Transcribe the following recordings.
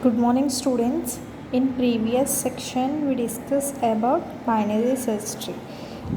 Good morning, students. In previous section, we discussed about binary search tree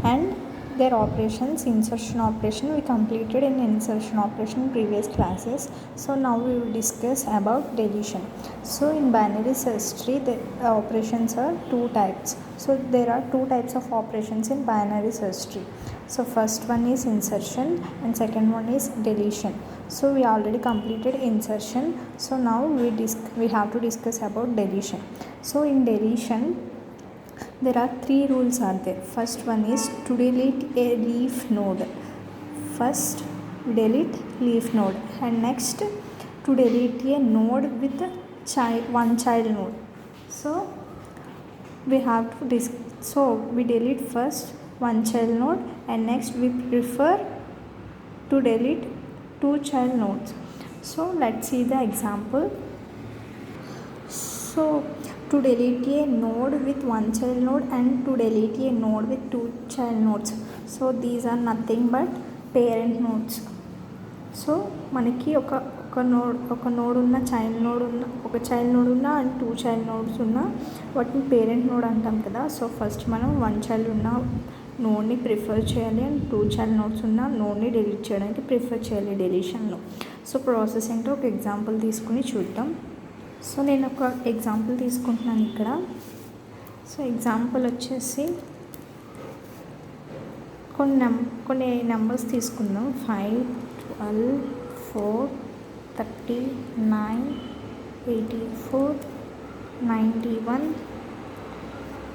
and their operations. Insertion operation we completed in insertion operation in previous classes. So now we will discuss about deletion. So in binary search tree, the operations are two types. So there are two types of operations in binary search tree. So first one is insertion and second one is deletion. So we already completed insertion. So now we have to discuss about deletion. So in deletion, there are three rules are there. First one is to delete a leaf node. First delete leaf node, and next to delete a node with one child node. So we have to so we delete first one child node, and next we prefer to delete two child nodes. So let's see the example. So to delete a node with one child node and to delete a node with two child nodes. So these are nothing but parent nodes. So మనకి ఒక node ఉన్న child node ఉన్న ఒక child node ఉన్న and two child nodes ఉన్న వాటిని parent node అంటాం కదా. సో ఫస్ట్ మనం వన్ చైల్డ్ ఉన్న నోడ్ని ప్రిఫర్ చేయాలి అండ్ టూ చైల్డ్ నోడ్స్ ఉన్న నోడ్ని డిలీట్ చేయడానికి ప్రిఫర్ చేయాలి డెలీషన్లో. సో ప్రాసెస్ ఏంటో ఒక ఎగ్జాంపుల్ తీసుకుని చూద్దాం. సో నేను ఒక ఎగ్జాంపుల్ తీసుకుంటున్నాను ఇక్కడ. సో ఎగ్జాంపుల్ వచ్చేసి కొన్ని నెంబర్స్ తీసుకుందాం. 5, 12, 4, 39, 84, 91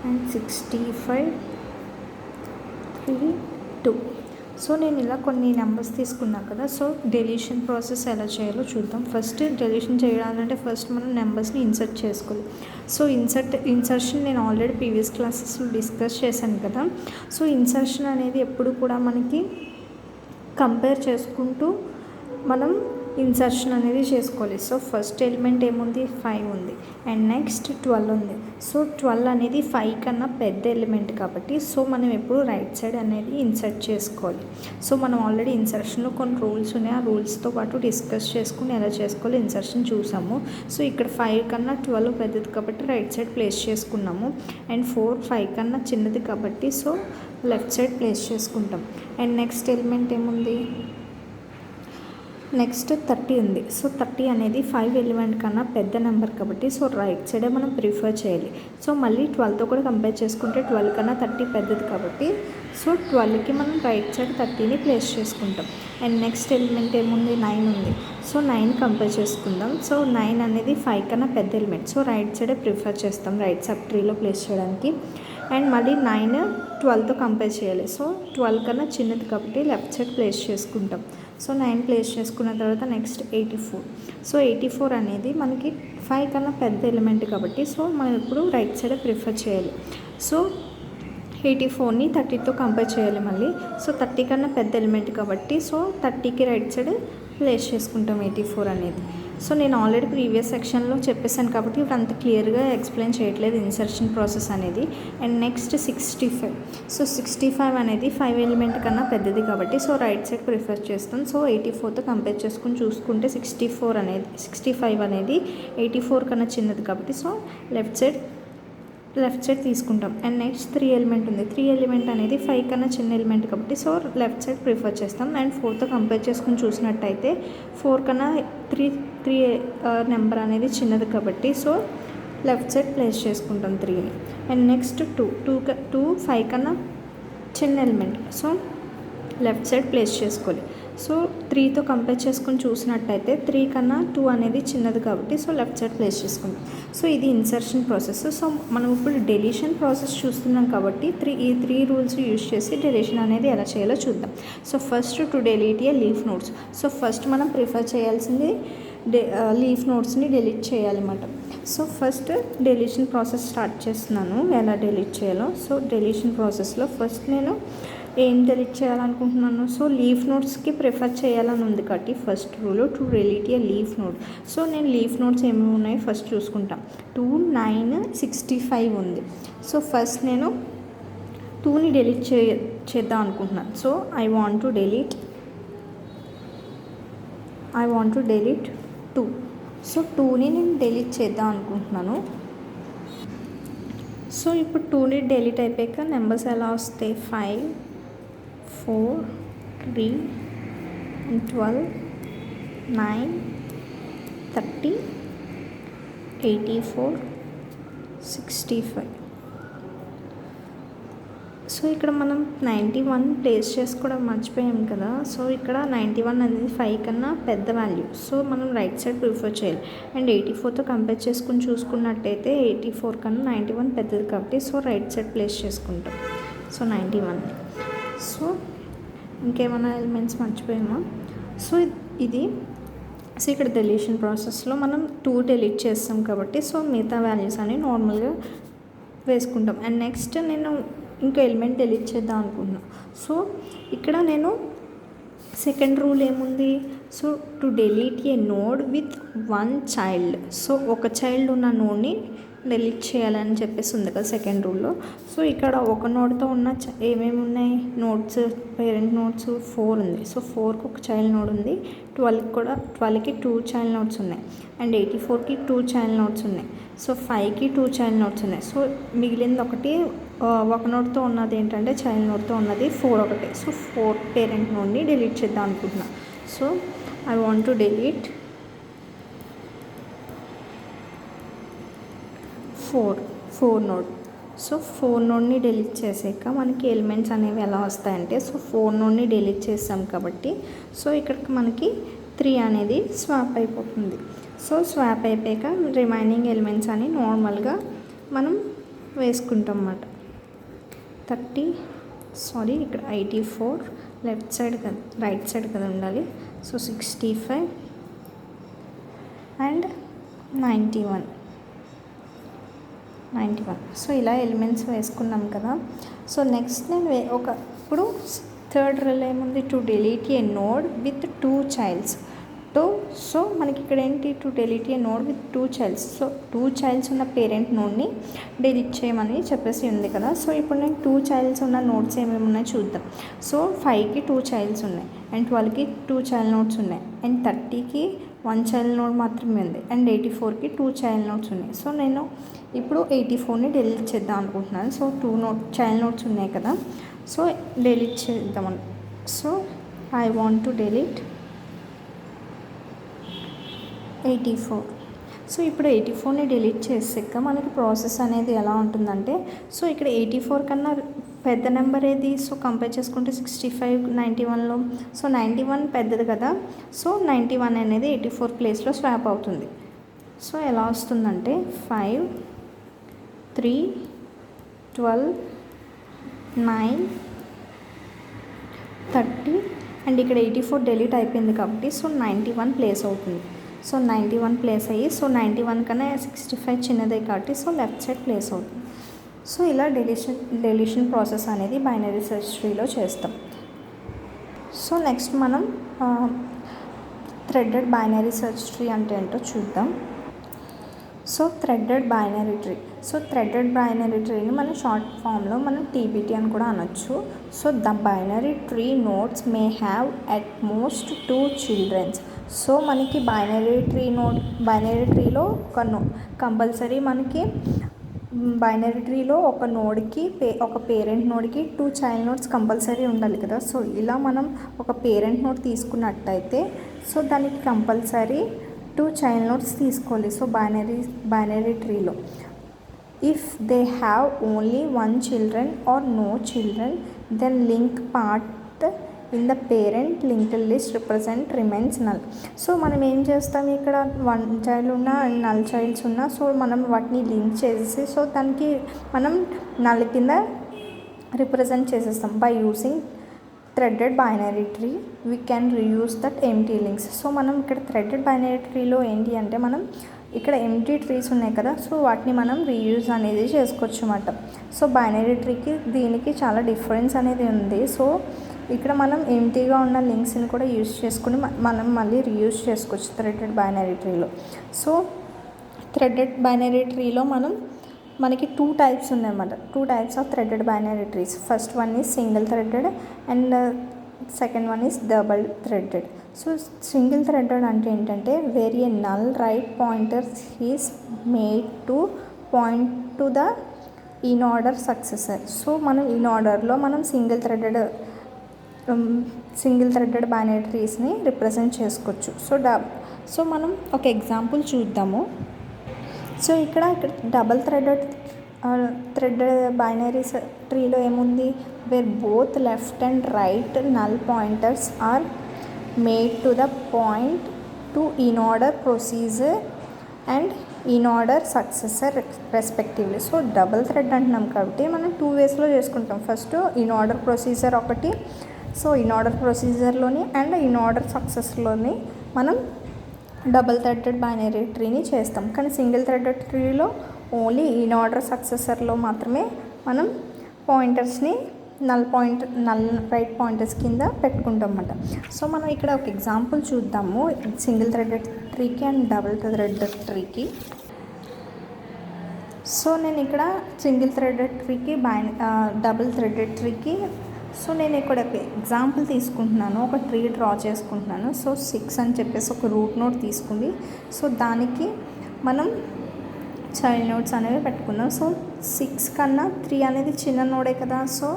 and 65, 3, 2. సో నేను ఇలా కొన్ని నెంబర్స్ తీసుకున్నా కదా. సో డెలీషన్ ప్రాసెస్ ఎలా చేయాలో చూద్దాం. ఫస్ట్ డెలీషన్ చేయాలంటే ఫస్ట్ మనం నెంబర్స్ని ఇన్సర్ట్ చేసుకోవాలి. సో ఇన్సర్షన్ నేను ఆల్రెడీ ప్రీవియస్ క్లాసెస్లో డిస్కస్ చేశాను కదా. సో ఇన్సర్షన్ అనేది ఎప్పుడు కూడా మనకి కంపేర్ చేసుకుంటూ మనం ఇన్సర్షన్ అనేది చేసుకోవాలి. సో ఫస్ట్ ఎలిమెంట్ ఏముంది, 5 ఉంది అండ్ నెక్స్ట్ 12 ఉంది. సో 12 అనేది 5 కన్నా పెద్ద ఎలిమెంట్ కాబట్టి సో మనం ఎప్పుడు రైట్ సైడ్ అనేది ఇన్సర్ట్ చేసుకోవాలి. సో మనం ఆల్రెడీ ఇన్సర్షన్లో కొన్ని రూల్స్ ఉన్నాయి, ఆ రూల్స్తో పాటు డిస్కస్ చేసుకుని ఎలా చేసుకోవాలి ఇన్సర్షన్ చూసాము. సో ఇక్కడ 5 కన్నా 12 పెద్దది కాబట్టి రైట్ సైడ్ ప్లేస్ చేసుకున్నాము అండ్ 4 5 కన్నా చిన్నది కాబట్టి సో లెఫ్ట్ సైడ్ ప్లేస్ చేసుకుంటాం. అండ్ నెక్స్ట్ ఎలిమెంట్ ఏముంది, నెక్స్ట్ 30 ఉంది. సో 30 అనేది 5 ఎలిమెంట్ కన్నా పెద్ద నెంబర్ కాబట్టి సో రైట్ సైడే మనం ప్రిఫర్ చేయాలి. సో మళ్ళీ 12తో కూడా కంపేర్ చేసుకుంటే 12 కన్నా 30 పెద్దది కాబట్టి సో 12కి మనం రైట్ సైడ్ 30ని ప్లేస్ చేసుకుంటాం. అండ్ నెక్స్ట్ ఎలిమెంట్ ఏముంది, 9 ఉంది. సో 9 కంపేర్ చేసుకుందాం. సో 9 అనేది 5 కన్నా పెద్ద ఎలిమెంట్ సో రైట్ సైడే ప్రిఫర్ చేస్తాం రైట్ సబ్ ట్రీలో ప్లేస్ చేయడానికి. అండ్ మళ్ళీ 9 12తో కంపేర్ చేయాలి. సో 12 కన్నా చిన్నది కాబట్టి లెఫ్ట్ సైడ్ ప్లేస్ చేసుకుంటాం. సో 9 ప్లేస్ చేసుకున్న తర్వాత నెక్స్ట్ 84. సో 84 అనేది మనకి 5 కన్నా పెద్ద ఎలిమెంట్ కాబట్టి సో మనం ఇప్పుడు రైట్ సైడ్ ప్రిఫర్ చేయాలి. సో 84ని 30తో కంపేర్ చేయాలి మళ్ళీ. సో 30 కన్నా పెద్ద ఎలిమెంట్ కాబట్టి సో 30కి రైట్ సైడ్ ప్లేస్ చేసుకుంటాం 84 అనేది. సో నేను ఆల్రెడీ ప్రీవియస్ సెక్షన్లో చెప్పేశాను కాబట్టి ఇప్పుడు అంత క్లియర్గా ఎక్స్ప్లెయిన్ చేయట్లేదు ఇన్సర్షన్ ప్రాసెస్ అనేది. And next 65. సో 65 అనేది 5 ఎలిమెంట్ కన్నా పెద్దది కాబట్టి సో రైట్ సైడ్ ప్రిఫర్ చేస్తాం. సో 84తో కంపేర్ చేసుకుని చూసుకుంటే 65 అనేది 84 కన్నా చిన్నది కాబట్టి సో లెఫ్ట్ సైడ్ తీసుకుంటాం. అండ్ నెక్స్ట్ 3 ఎలిమెంట్ ఉంది. 3 ఎలిమెంట్ అనేది 5 కన్నా చిన్న ఎలిమెంట్ కాబట్టి సో లెఫ్ట్ సైడ్ ప్రిఫర్ చేస్తాం. అండ్ 4తో కంపేర్ చేసుకుని చూసినట్టయితే 4 కన్నా 3 నెంబర్ అనేది చిన్నది కాబట్టి సో లెఫ్ట్ సైడ్ ప్లేస్ చేసుకుంటాం 3ని. అండ్ నెక్స్ట్ 2 5 కన్నా చిన్న element so left side place చేసుకోవాలి. సో 3తో కంపేర్ చేసుకుని చూసినట్టయితే 3 కన్నా 2 అనేది చిన్నది కాబట్టి సో లెఫ్ట్ సైడ్ ప్లేస్ చేసుకుంటాం. సో ఇది ఇన్సర్షన్ ప్రాసెస్. సో మనం ఇప్పుడు డెలీషన్ ప్రాసెస్ చూస్తున్నాం కాబట్టి ఈ 3 రూల్స్ యూజ్ చేసి డెలీషన్ అనేది ఎలా చేయాలో చూద్దాం. So first to delete A leaf nodes. So first మనం ప్రిఫర్ చేయాల్సింది లీఫ్ నోడ్స్ని డెలీట్ చేయాలన్నమాట. So first deletion process start చేస్తున్నాను ఎలా డెలీట్ చేయాలో. సో డెలీషన్ ప్రాసెస్లో ఫస్ట్ నేను ఏం డెలీట్ చేయాలనుకుంటున్నాను, సో లీఫ్ నోట్స్కి ప్రిఫర్ చేయాలని ఉంది కాబట్టి first rule to delete A leaf node. So నేను లీఫ్ నోట్స్ ఏమేమి ఉన్నాయి ఫస్ట్ చూసుకుంటాం. 2, 9, 65 ఉంది. సో ఫస్ట్ నేను 2ని డెలీట్ చేద్దాం అనుకుంటున్నాను. So I want to delete 2. So 2ని నేను డిలీట్ చేద్దాం అనుకుంటున్నాను. సో ఇప్పుడు 2ని డిలీట్ అయిపోయాక నెంబర్స్ ఎలా వస్తాయి? 5, 4, 3 and 12, 9, 30, 84, 65. సో ఇక్కడ మనం 91 ప్లేస్ చేసుకోవడం మర్చిపోయాం కదా. సో ఇక్కడ 91 అనేది 5 కన్నా పెద్ద వాల్యూ. సో మనం రైట్ సైడ్ ప్రిఫర్ చేయాలి. అండ్ 84తో కంపేర్ చేసుకుని చూసుకున్నట్టయితే 84 కన్నా 91 పెద్దది కాబట్టి సో రైట్ సైడ్ ప్లేస్ చేసుకుంటాం. సో 91. సో ఇంకేమైనా ఎలిమెంట్స్ మర్చిపోయామా? సో ఇది సో ఇక్కడ డెలీషన్ ప్రాసెస్లో మనం 2 డిలీట్ చేస్తాం కాబట్టి సో మిగతా వాల్యూస్ అని నార్మల్గా వేసుకుంటాం. అండ్ నెక్స్ట్ నేను ఇంకో ఎలిమెంట్ డిలీట్ చేద్దాం అనుకుంటున్నాను. సో ఇక్కడ నేను సెకండ్ రూల్ ఏముంది? So to delete a node with 1 child. So ఒక చైల్డ్ ఉన్న నోడ్ని డిలీట్ చేయాలని చెప్పేసి ఉంది కదా సెకండ్ రూల్లో. సో ఇక్కడ ఒక నోడ్తో ఉన్న ఏమేమి ఉన్నాయి నోట్స్, పేరెంట్ నోట్స్ 4 ఉంది. సో 4కి ఒక చైల్డ్ నోడ్ ఉంది. 12కి 2 చైల్డ్ నోట్స్ ఉన్నాయి. అండ్ 84కి 2 చైల్డ్ నోట్స్ ఉన్నాయి. సో 5కి 2 చైల్డ్ నోట్స్ ఉన్నాయి. సో మిగిలింది ఒకటి ఒక నోట్తో ఉన్నది ఏంటంటే చైల్డ్ నోట్తో ఉన్నది 4 ఒకటే. సో 4 పేరెంట్ నోడ్ని డిలీట్ చేద్దాం అనుకుంటున్నా. So I want to delete 4 node. So 4 నోడ్ని డిలీట్ చేసాక మనకి ఎలిమెంట్స్ అనేవి ఎలా వస్తాయంటే సో 4 నోడ్ని డిలీట్ చేస్తాం కాబట్టి సో ఇక్కడికి మనకి 3 అనేది స్వాప్ అయిపోతుంది. సో స్వాప్ అయిపోయాక రిమైనింగ్ ఎలిమెంట్స్ అని నార్మల్గా మనం వేసుకుంటాం అన్నమాట. ఇక్కడ 84 లెఫ్ట్ సైడ్ కదా రైట్ సైడ్ కదా ఉండాలి. So 65 and 91. సో ఇలా ఎలిమెంట్స్ వేసుకున్నాం కదా. సో నెక్స్ట్ నేను ఇప్పుడు థర్డ్ రూల్ ఏముంది? To delete a node with 2 childs. So మనకి ఇక్కడ ఏంటి? To delete a node with 2 childs. So 2 childs ఉన్న పేరెంట్ నోడ్ని డిలీట్ చేయమని చెప్పేసి ఉంది కదా. సో ఇప్పుడు నేను 2 చైల్డ్స్ ఉన్న నోట్స్ ఏమేమి ఉన్నాయో చూద్దాం. సో 5కి 2 చైల్డ్స్ ఉన్నాయి. అండ్ 12కి 2 చైల్డ్ నోట్స్ ఉన్నాయి. అండ్ 30కి 1 చైల్డ్ నోడ్ మాత్రమే ఉంది. అండ్ 84కి 2 చైల్డ్ నోట్స్ ఉన్నాయి. సో నేను ఇప్పుడు 84ని డిలీట్ చేద్దాం అనుకుంటున్నాను. సో 2 చైల్డ్ నోట్స్ ఉన్నాయి కదా. సో డిలీట్ చేద్దామని. So I want to delete 84. So ఇప్పుడు 84ని డిలీట్ చేసాక మనకి ప్రాసెస్ అనేది ఎలా ఉంటుందంటే సో ఇక్కడ 84 కన్నా పెద్ద నెంబర్ ఏది? సో కంపేర్ చేసుకుంటే 65, 91లో సో 91 పెద్దది కదా. సో 91 అనేది 84 ప్లేస్లో స్వాప్ అవుతుంది. సో ఎలా వస్తుందంటే 5, 3, 12, 9, 30 అండ్ ఇక్కడ 84 డిలీట్ అయిపోయింది కాబట్టి సో 91 ప్లేస్ అవుతుంది. సో 91 ప్లేస్ అయ్యి సో 91 కన్నా 65 చిన్నదే కాబట్టి సో లెఫ్ట్ సైడ్ ప్లేస్ అవుతుంది. సో ఇలా డెలీషన్ ప్రాసెస్ అనేది బైనరీ సెర్చ్ ట్రీలో చేస్తాం. సో నెక్స్ట్ మనం థ్రెడెడ్ బైనరీ సెర్చ్ ట్రీ అంటే ఏంటో చూద్దాం. So threaded binary tree. So threaded binary ట్రీని మన షార్ట్ ఫామ్లో మనం TBT అని కూడా అనొచ్చు. So the binary tree nodes may have at most 2 childrens. So మనకి బైనరీ ట్రీలో కంపల్సరీ మనకి బైనరీ ట్రీలో ఒక నోడ్కి ఒక పేరెంట్ నోడ్కి 2 చైల్డ్ నోడ్స్ కంపల్సరీ ఉండాలి కదా. సో ఇలా మనం ఒక పేరెంట్ నోడ్ తీసుకున్నట్టయితే సో దానికి కంపల్సరీ 2 చైల్డ్ నోడ్స్ తీసుకోవాలి. సో బైనరీ ట్రీలో if they have only 1 children or no children then link part in the parent linked list represent remains null. So మనం ఏం చేస్తాం? ఇక్కడ 1 చైల్డ్ ఉన్నా అండ్ నల్ చైల్డ్స్ ఉన్నా సో మనం వాటిని లింక్ చేసేసి సో దానికి మనం నల్ కింద రిప్రజెంట్ చేసేస్తాం. By using threaded binary tree we can reuse that empty links. So మనం ఇక్కడ థ్రెడెడ్ బైనరీ ట్రీలో ఏంటి అంటే మనం ఇక్కడ ఎంటీ ట్రీస్ ఉన్నాయి కదా. సో వాటిని మనం రీయూజ్ అనేది చేసుకోవచ్చు అన్నమాట. సో బైనరీ ట్రీకి దీనికి చాలా డిఫరెన్స్ అనేది ఉంది. సో ఇక్కడ మనం ఎంటీగా ఉన్న లింక్స్ని కూడా యూజ్ చేసుకుని మనం మళ్ళీ రీయూజ్ చేసుకోవచ్చు థ్రెడెడ్ బైనరీ ట్రీలో. సో థ్రెడెడ్ బైనరీ ట్రీలో మనకి 2 టైప్స్ ఉన్నాయన్నమాట. 2 types of threaded binary trees. First one is single threaded and second one is double threaded. So single threaded అంటే ఏంటంటే where a null right pointer is made to point to the in order successor. So మనం in ఆర్డర్లో మనం single threaded binary ట్రీస్ని represent చేసుకోవచ్చు. So మనం ఒక example చూద్దాము. సో ఇక్కడ డబల్ థ్రెడెడ్ బైనరీ ట్రీలో ఏముంది, where both left and right null pointers are made to the point to in order procedure and in order successor respectively. So double thread అంటున్నాం కాబట్టి మనం 2 వేస్లో చేసుకుంటాం. ఫస్ట్ ఇన్ ఆర్డర్ ప్రొసీజర్ ఒకటి, so in order ప్రొసీజర్లోని and in order సక్సెస్లోని మనం double threaded binary ట్రీని చేస్తాం. కానీ సింగిల్ థ్రెడెడ్ ట్రీలో ఓన్లీ ఇన్ ఆర్డర్ సక్సెసర్లో మాత్రమే మనం పాయింటర్స్ని నల్ రైట్ పాయింటర్స్ కింద పెట్టుకుంటాం అన్నమాట. సో మనం ఇక్కడ ఒక ఎగ్జాంపుల్ చూద్దాము సింగిల్ థ్రెడెడ్ ట్రీకి అండ్ డబుల్ థ్రెడెడ్ ట్రీకి. సో నేను ఇక్కడ సింగిల్ థ్రెడెడ్ ట్రీకి డబుల్ థ్రెడెడ్ ట్రీకి సో నేను ఇక్కడ ఎగ్జాంపుల్ తీసుకుంటున్నాను, ఒక ట్రీ డ్రా చేసుకుంటున్నాను. సో 6 అని చెప్పేసి ఒక రూట్ నోడ్ తీసుకుంది. సో దానికి మనం చైల్డ్ నోడ్స్ అనేవి పెట్టుకుందాం. సో 6 కన్నా 3 అనేది చిన్న నోడే కదా, సో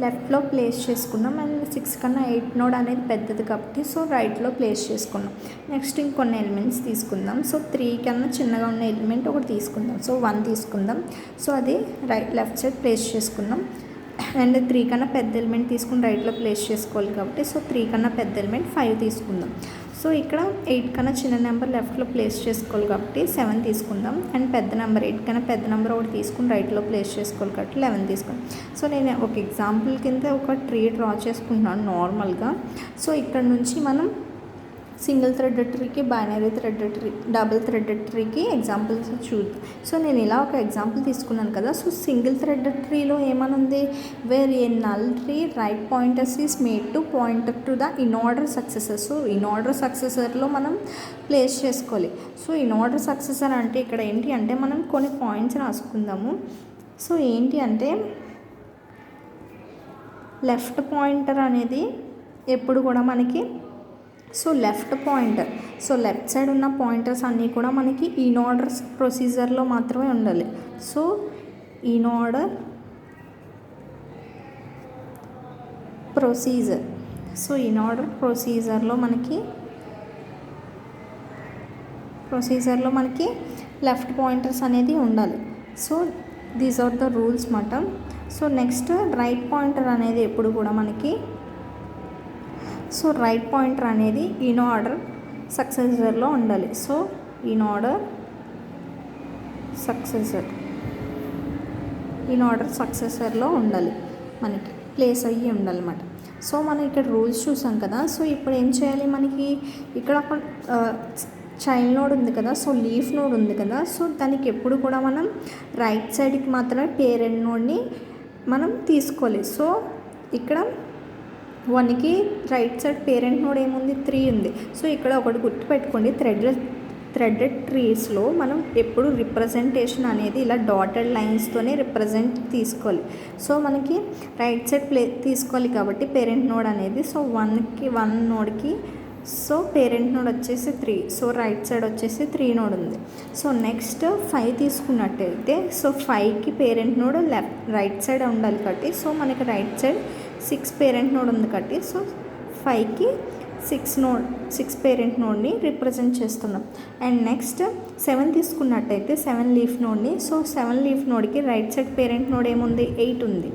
లెఫ్ట్లో ప్లేస్ చేసుకున్నాం. అండ్ 6 కన్నా 8 నోడ్ అనేది పెద్దది కాబట్టి సో రైట్లో ప్లేస్ చేసుకున్నాం. నెక్స్ట్ ఇంకొన్ని ఎలిమెంట్స్ తీసుకుందాం. సో 3 కన్నా చిన్నగా ఉన్న ఎలిమెంట్ ఒకటి తీసుకుందాం. సో 1 తీసుకుందాం. సో అది లెఫ్ట్ సైడ్ ప్లేస్ చేసుకున్నాం. అండ్ 3 కన్నా పెద్ద ఎలిమెంట్ తీసుకుని రైట్లో ప్లేస్ చేసుకోవాలి కాబట్టి సో 3 కన్నా పెద్ద ఎలిమెంట్ 5 తీసుకుందాం. సో ఇక్కడ 8 కన్నా చిన్న నెంబర్ లెఫ్ట్లో ప్లేస్ చేసుకోవాలి కాబట్టి 7 తీసుకుందాం. అండ్ పెద్ద నెంబర్ 8 కన్నా పెద్ద నెంబర్ ఒకటి తీసుకుని రైట్లో ప్లేస్ చేసుకోవాలి కాబట్టి 11 తీసుకుందాం. సో నేను ఒక ఎగ్జాంపుల్ కింద ఒక ట్రీ డ్రా చేసుకుంటున్నాను నార్మల్గా. సో ఇక్కడ నుంచి మనం సింగిల్ థ్రెడెడ్ ట్రీకి binary threaded tree double threaded ట్రీకి ఎగ్జాంపుల్స్ చూద్దాం. సో నేను ఇలా ఒక ఎగ్జాంపుల్ తీసుకున్నాను కదా. సో సింగిల్ థ్రెడెడ్ ట్రీలో ఏమనుంది, where a null tree right pointers is made to pointer to the in order successor. So in order సక్సెసర్లో మనం ప్లేస్ చేసుకోవాలి. సో ఇన్ ఆర్డర్ సక్సెసర్ అంటే ఇక్కడ ఏంటి అంటే మనం కొన్ని పాయింట్స్ రాసుకుందాము. సో ఏంటి అంటే లెఫ్ట్ పాయింటర్ అనేది ఎప్పుడు కూడా మనకి so left pointer, so left side ఉన్న పాయింటర్స్ అన్నీ కూడా మనకి ఇన్ ఆర్డర్ ప్రొసీజర్లో మాత్రమే ఉండాలి. So in order procedure, so in order ప్రొసీజర్లో మనకి లెఫ్ట్ పాయింటర్స్ అనేది ఉండాలి. So these are the rules మాట. సో నెక్స్ట్ రైట్ పాయింటర్ అనేది ఎప్పుడు కూడా మనకి సో రైట్ పాయింటర్ అనేది ఇన్ ఆర్డర్ సక్సెసర్లో ఉండాలి. సో ఇన్ ఆర్డర్ సక్సెసర్లో ఉండాలి, మనకి ప్లేస్ అయ్యి ఉండాలన్నమాట. సో మనం ఇక్కడ రూల్స్ చూసాం కదా. సో ఇప్పుడు ఏం చేయాలి, మనకి ఇక్కడ ఒక చైల్డ్ నోడ్ ఉంది కదా, సో లీఫ్ నోడ్ ఉంది కదా. సో దానికి ఎప్పుడు కూడా మనం రైట్ సైడ్కి మాత్రమే పేరెంట్ నోడ్ని మనం తీసుకోవాలి. సో ఇక్కడ 1కి రైట్ సైడ్ పేరెంట్ నోడ్ ఏముంది, 3 ఉంది. సో ఇక్కడ ఒకటి గుర్తుపెట్టుకోండి, థ్రెడెడ్ ట్రీస్లో మనం ఎప్పుడు రిప్రజెంటేషన్ అనేది ఇలా డాటెడ్ లైన్స్తోనే రిప్రజెంట్ తీసుకోవాలి. సో మనకి రైట్ సైడ్ తీసుకోవాలి కాబట్టి పేరెంట్ నోడ్ అనేది. సో 1 నోడ్కి సో పేరెంట్ నోడ్ వచ్చేసి 3, సో రైట్ సైడ్ వచ్చేసి 3 నోడ్ ఉంది. సో నెక్స్ట్ 5 తీసుకున్నట్టయితే సో 5కి పేరెంట్ నోడ్ రైట్ సైడ్ ఉండాలి కాబట్టి సో మనకి రైట్ సైడ్ 6 పేరెంట్ నోడ్ ఉంది కాబట్టి సో 5కి 6 పేరెంట్ నోడ్ని రిప్రజెంట్ చేస్తున్నాం. అండ్ నెక్స్ట్ 7 తీసుకున్నట్టయితే 7 లీఫ్ నోడ్ని, సో 7 లీఫ్ నోడ్కి రైట్ సైడ్ పేరెంట్ నోడ్ ఏముంది, 8 ఉంది.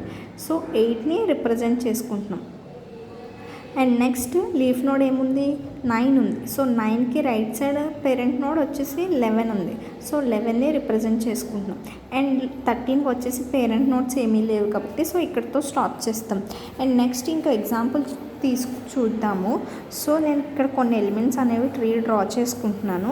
సో 8ని రిప్రజెంట్ చేసుకుంటున్నాం. అండ్ నెక్స్ట్ లీఫ్ నోడ్ ఏముంది, 9 ఉంది. సో 9కి రైట్ సైడ్ పేరెంట్ నోడ్ వచ్చేసి 11 ఉంది. సో 11ని రిప్రజెంట్ చేసుకుంటున్నాం. అండ్ 13కి వచ్చేసి పేరెంట్ నోడ్స్ ఏమీ లేవు కాబట్టి సో ఇక్కడితో స్టాప్ చేస్తాం. అండ్ నెక్స్ట్ ఇంకా ఎగ్జాంపుల్ చూద్దాము. సో నేను ఇక్కడ కొన్ని ఎలిమెంట్స్ అనేవి ట్రీ డ్రా చేసుకుంటున్నాను.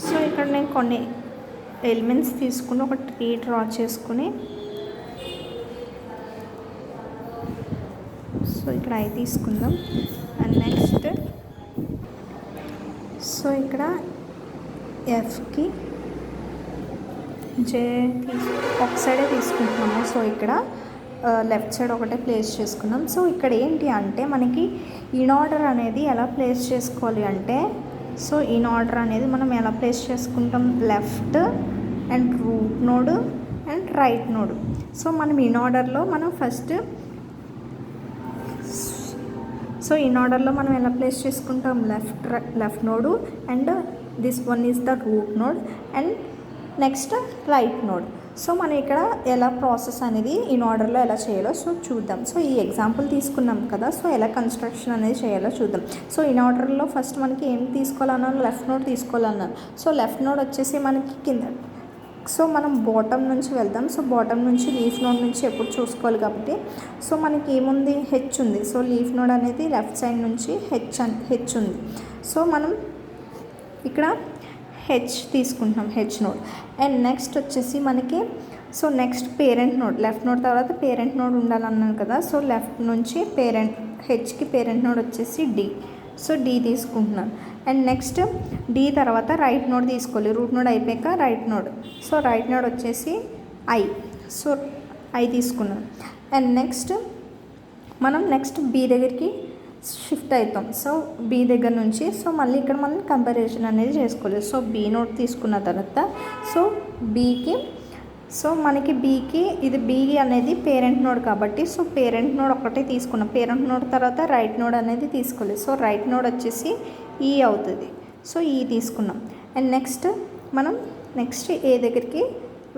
సో ఇక్కడ నేను కొన్ని ఎలిమెంట్స్ తీసుకుని ఒక ట్రీ డ్రా చేసుకుని సో ఇక్కడ ఐ తీసుకుందాం. అండ్ నెక్స్ట్ సో ఇక్కడ ఎఫ్కి జే ఒక సైడే తీసుకుంటున్నాము. సో ఇక్కడ లెఫ్ట్ సైడ్ ఒకటే ప్లేస్ చేసుకున్నాం. సో ఇక్కడ ఏంటి అంటే మనకి ఇన్ ఆర్డర్ అనేది ఎలా ప్లేస్ చేసుకోవాలి అంటే, సో ఇన్ ఆర్డర్ అనేది మనం ఎలా ప్లేస్ చేసుకుంటాం, left and root node and right node. So మనం ఇన్ ఆర్డర్లో మనం ఫస్ట్ ఇన్ ఆర్డర్లో మనం ఎలా ప్లేస్ చేసుకుంటాం, left node and this one is the root node and next right node. So మనం ఇక్కడ ఎలా ప్రాసెస్ అనేది ఇన్ ఆర్డర్లో ఎలా చేయాలో సో చూద్దాం. సో ఈ ఎగ్జాంపుల్ తీసుకున్నాం కదా, సో ఎలా కన్స్ట్రక్షన్ అనేది చేయాలో చూద్దాం. సో ఇన్ ఆర్డర్లో ఫస్ట్ మనకి ఏం తీసుకోవాలన్నారు, లెఫ్ట్ నోడ్ తీసుకోవాలన్నారు. సో లెఫ్ట్ నోడ్ వచ్చేసి మనకి కింద, సో మనం బాటమ్ నుంచి వెళ్దాం. సో బాటమ్ నుంచి లీఫ్ నోడ్ నుంచి ఎప్పుడు చూసుకోవాలి కాబట్టి, సో మనకి ఏముంది, హెచ్ ఉంది. సో లీఫ్ నోడ్ అనేది లెఫ్ట్ సైడ్ నుంచి హెచ్ ఉంది. సో మనం ఇక్కడ హెచ్ తీసుకుంటున్నాం, హెచ్ నోడ్. అండ్ నెక్స్ట్ వచ్చేసి మనకి so next parent node, left node తర్వాత పేరెంట్ నోడ్ ఉండాలన్నాను కదా. సో లెఫ్ట్ నుంచి హెచ్కి పేరెంట్ నోడ్ వచ్చేసి డి. సో డి తీసుకుంటున్నాను. అండ్ నెక్స్ట్ డి తర్వాత రైట్ నోడ్ తీసుకోవాలి. రూట్ నోడ్ అయిపోయాక right node. So right node వచ్చేసి ఐ. సో ఐ తీసుకున్నాను. అండ్ నెక్స్ట్ మనం బి దగ్గరికి షిఫ్ట్ అవుతాం. సో బి దగ్గర నుంచి సో మళ్ళీ ఇక్కడ మనం కంపారిజన్ అనేది చేసుకోవాలి. సో బి నోట్ తీసుకున్న తర్వాత సో బీకి, సో మనకి బీకి ఇది బీ అనేది పేరెంట్ నోడ్ కాబట్టి సో పేరెంట్ నోడ్ ఒకటే తీసుకున్నాం. పేరెంట్ నోడ్ తర్వాత రైట్ నోడ్ అనేది తీసుకోవాలి. సో రైట్ నోడ్ వచ్చేసి ఈ అవుతుంది. సో ఈ తీసుకున్నాం. అండ్ నెక్స్ట్ ఏ దగ్గరికి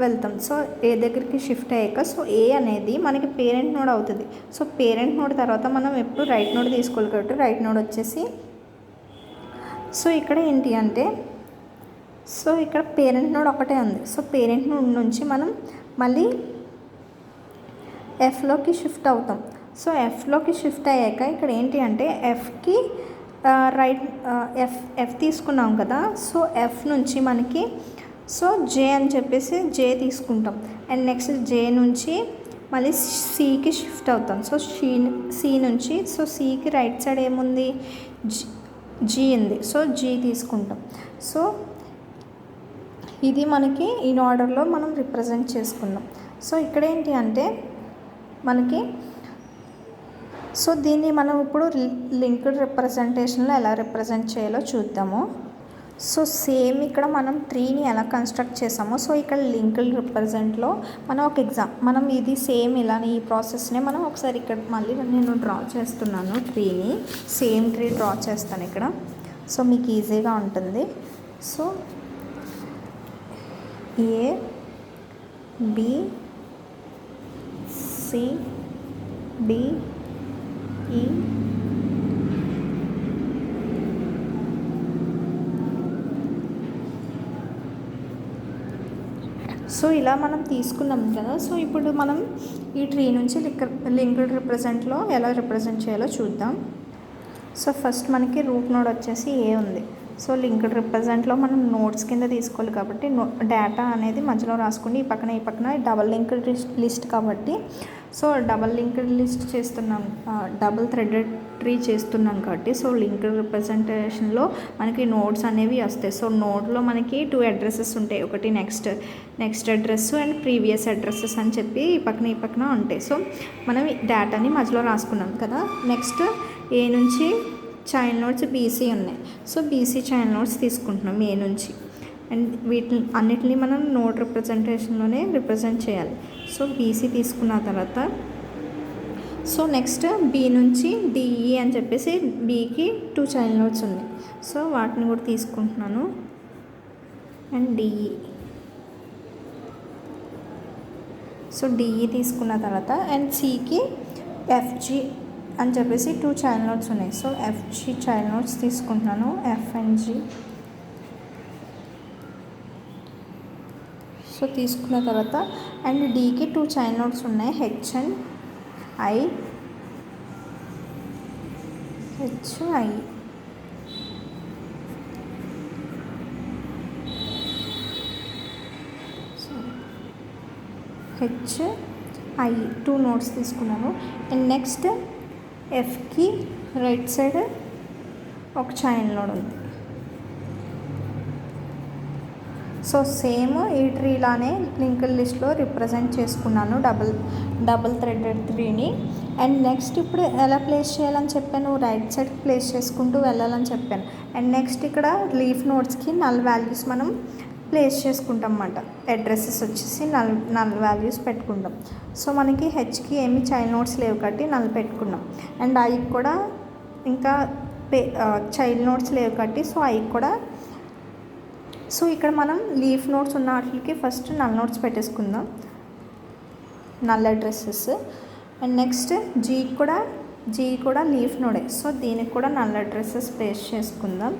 వెళ్తాం. సో ఏ దగ్గరికి షిఫ్ట్ అయ్యాక సో ఏ అనేది మనకి పేరెంట్ నోడ్ అవుతుంది. సో పేరెంట్ నోడ్ తర్వాత మనం ఎప్పుడు రైట్ నోడ్ తీసుకోవాలి కాబట్టి రైట్ నోడ్ వచ్చేసి, సో ఇక్కడ ఏంటి అంటే సో ఇక్కడ పేరెంట్ నోడ్ ఒకటే ఉంది. సో పేరెంట్ నోడ్ నుంచి మనం మళ్ళీ ఎఫ్లోకి షిఫ్ట్ అవుతాం. సో ఎఫ్లోకి షిఫ్ట్ అయ్యాక ఇక్కడ ఏంటి అంటే ఎఫ్కి ఎఫ్ తీసుకున్నాం కదా. సో ఎఫ్ నుంచి మనకి సో జే అని చెప్పేసి జే తీసుకుంటాం. అండ్ నెక్స్ట్ జే నుంచి మళ్ళీ సికి షిఫ్ట్ అవుతాం. సో సి నుంచి సో సికి రైట్ సైడ్ ఏముంది, జీ ఉంది. సో జీ తీసుకుంటాం. సో ఇది మనకి ఇన్ ఆర్డర్లో మనం రిప్రజెంట్ చేసుకున్నాం. సో ఇక్కడ ఏంటి అంటే మనకి సో దీన్ని మనం ఇప్పుడు లింక్డ్ రిప్రజెంటేషన్లో ఎలా రిప్రజెంట్ చేయాలో చూద్దాము. సో సేమ్ ఇక్కడ మనం ట్రీని ఎలా కన్స్ట్రక్ట్ చేసామో సో ఇక్కడ లింక్డ్ రిప్రజెంట్లో మనం ఇది సేమ్ ఇలానే ఈ ప్రాసెస్నే మనం ఒకసారి ఇక్కడ మళ్ళీ నేను డ్రా చేస్తున్నాను. ట్రీని సేమ్ ట్రీ డ్రా చేస్తాను ఇక్కడ. సో మీకు ఈజీగా ఉంటుంది. So A B C D E so ఇలా మనం తీసుకున్నాం కదా. సో ఇప్పుడు మనం ఈ ట్రీ నుంచి లింక్డ్ రిప్రజెంట్లో ఎలా రిప్రజెంట్ చేయాలో చూద్దాం. సో ఫస్ట్ మనకి రూట్ నోడ్ వచ్చేసి ఏ ఉంది. సో లింక్డ్ రిప్రజెంట్లో మనం నోట్స్ కింద తీసుకోవాలి కాబట్టి డేటా అనేది మధ్యలో రాసుకుని ఈ పక్కన డబల్ లింక్డ్ లిస్ట్ కాబట్టి సో డబల్ లింక్డ్ లిస్ట్ చేస్తున్నాం, డబుల్ థ్రెడెడ్ ట్రీ చేస్తున్నాం కాబట్టి సో లింక్డ్ రిప్రజెంటేషన్లో మనకి నోట్స్ అనేవి వస్తాయి. సో నోడ్లో మనకి 2 అడ్రసెస్ ఉంటాయి. ఒకటి next address and previous addresses అని చెప్పి ఈ పక్కన ఉంటాయి. సో మనం డేటాని మధ్యలో రాసుకున్నాం కదా. నెక్స్ట్ ఏ నుంచి చైల్డ్ నోట్స్ బీసీ ఉన్నాయి. సో బీసీ చైల్డ్ నోట్స్ తీసుకుంటున్నాం ఏ నుంచి. అండ్ అన్నిటిని మనం నోట్ రిప్రజెంటేషన్లోనే రిప్రజెంట్ చేయాలి. సో బీసీ తీసుకున్న తర్వాత సో నెక్స్ట్ బి నుంచి డిఈ అని చెప్పేసి బీకి 2 చైల్డ్ నోట్స్ ఉన్నాయి. సో వాటిని కూడా తీసుకుంటున్నాను. అండ్ డిఈ, సో డిఈ తీసుకున్న తర్వాత అండ్ సికి ఎఫ్జి అని చెప్పేసి 2 చైల్డ్ నోట్స్ ఉన్నాయి. సో ఎఫ్జి చైల్డ్ నోట్స్ తీసుకుంటున్నాను. F and G. సో తీసుకున్న తర్వాత అండ్ డీకి 2 చైల్డ్ నోట్స్ ఉన్నాయి. H and I. H I 2 nodes తీసుకున్నాను. అండ్ నెక్స్ట్ ఎఫ్కి రైట్ సైడ్ ఒక చైల్డ్ నోడ్ ఉంది. సో సేమ్ ఈ ట్రీలానే లింక్డ్ లిస్ట్లో రిప్రజెంట్ చేసుకున్నాను డబుల్ థ్రెడెడ్ ట్రీని. అండ్ నెక్స్ట్ ఇప్పుడు ఎలా ప్లేస్ చేయాలని చెప్పాను, రైట్ సైడ్ ప్లేస్ చేసుకుంటూ వెళ్ళాలని చెప్పాను. అండ్ నెక్స్ట్ ఇక్కడ లీఫ్ నోట్స్కి నల్ వాల్యూస్ మనం ప్లేస్ చేసుకుంటాం అన్నమాట. అడ్రసెస్ వచ్చేసి నల్ వాల్యూస్ పెట్టుకుంటాం. సో మనకి హెచ్కి ఏమి చైల్డ్ నోట్స్ లేవు కాబట్టి నల్ పెట్టుకున్నాం. అండ్ ఐకి కూడా ఇంకా చైల్డ్ నోట్స్ లేవు కాబట్టి సో ఐకి కూడా. సో ఇక్కడ మనం లీఫ్ నోట్స్ ఉన్న వాటికి ఫస్ట్ నల్ నోట్స్ పెట్టేసుకుందాం, null addresses. And next G కూడా లీఫ్ నోడే, సో దీనికి కూడా నల్ అడ్రసెస్ ప్లేస్ చేసుకుందాం.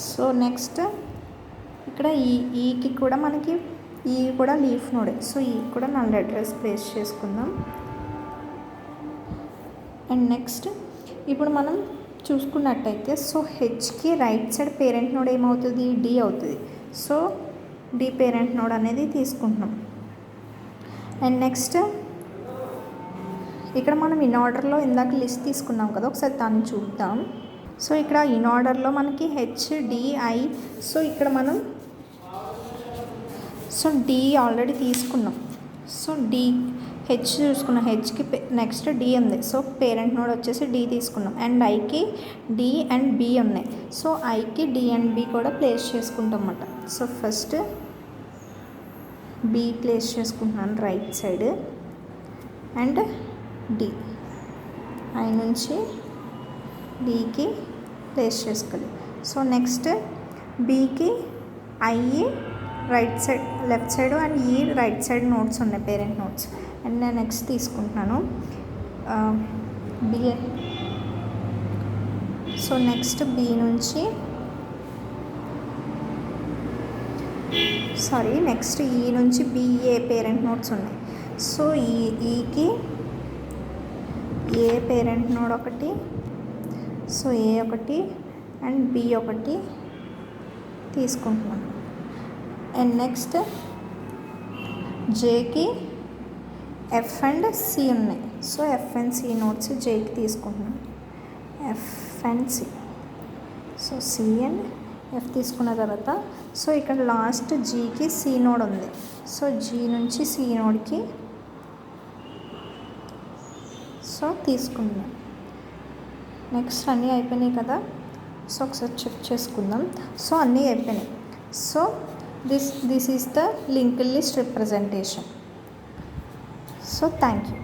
సో నెక్స్ట్ ఇక్కడ ఈకి కూడా మనకి ఈ కూడా లీఫ్ నోడే, సో ఈ కూడా నల్ అడ్రస్ ప్లేస్ చేసుకుందాం. అండ్ నెక్స్ట్ ఇప్పుడు మనం చూసుకున్నట్టయితే సో హెచ్కి రైట్ సైడ్ పేరెంట్ నోడ్ ఏమవుతుంది, డి అవుతుంది. సో డి పేరెంట్ నోడ్ అనేది తీసుకుంటున్నాం. అండ్ నెక్స్ట్ ఇక్కడ మనం ఇన్ ఆర్డర్లో ఇందాక లిస్ట్ తీసుకున్నాం కదా, ఒకసారి దాన్ని చూద్దాం. సో ఇక్కడ ఇన్ ఆర్డర్లో మనకి హెచ్డిఐ, సో ఇక్కడ మనం సో డి ఆల్రెడీ తీసుకున్నాం. సో డి హెచ్ చూసుకున్నాం, హెచ్కి నెక్స్ట్ డి ఉంది, సో పేరెంట్ నోడ్ వచ్చేసి డి తీసుకున్నాం. అండ్ ఐకి డి అండ్ బి ఉన్నాయి, సో ఐకి డి అండ్ బి కూడా ప్లేస్ చేసుకుంటాం అన్నమాట. సో ఫస్ట్ బి ప్లేస్ చేసుకుంటున్నాను right side and D, I నుంచి డికి ప్లేస్ చేసుకోవాలి. సో నెక్స్ట్ బికి I right side left side and ఈ రైట్ సైడ్ నోట్స్ ఉన్నాయి, పేరెంట్ నోట్స్. అండ్ నేను నెక్స్ట్ తీసుకుంటున్నాను బి. సో నెక్స్ట్ బి నుంచి నెక్స్ట్ ఈ నుంచి బిఏ పేరెంట్ నోట్స్ ఉన్నాయి. సో ఈకి ఏ పేరెంట్ నోడ్ ఒకటి, సో ఏ ఒకటి అండ్ బి ఒకటి తీసుకుంటున్నాను. అండ్ నెక్స్ట్ జేకి ఎఫ్ అండ్ సి ఉన్నాయి, so F and C nodes జేకి తీసుకుంటున్నాను, F and C. So C and F తీసుకున్న తర్వాత సో ఇక్కడ లాస్ట్ జీకి సి నోడ్ ఉంది, సో జీ నుంచి సి నోడ్కి సో తీసుకుందాం. నెక్స్ట్ అన్నీ అయిపోయినాయి కదా, సో ఒకసారి చెక్ చేసుకుందాం. సో అన్నీ అయిపోయినాయి. So this is the linked list representation. So thank you.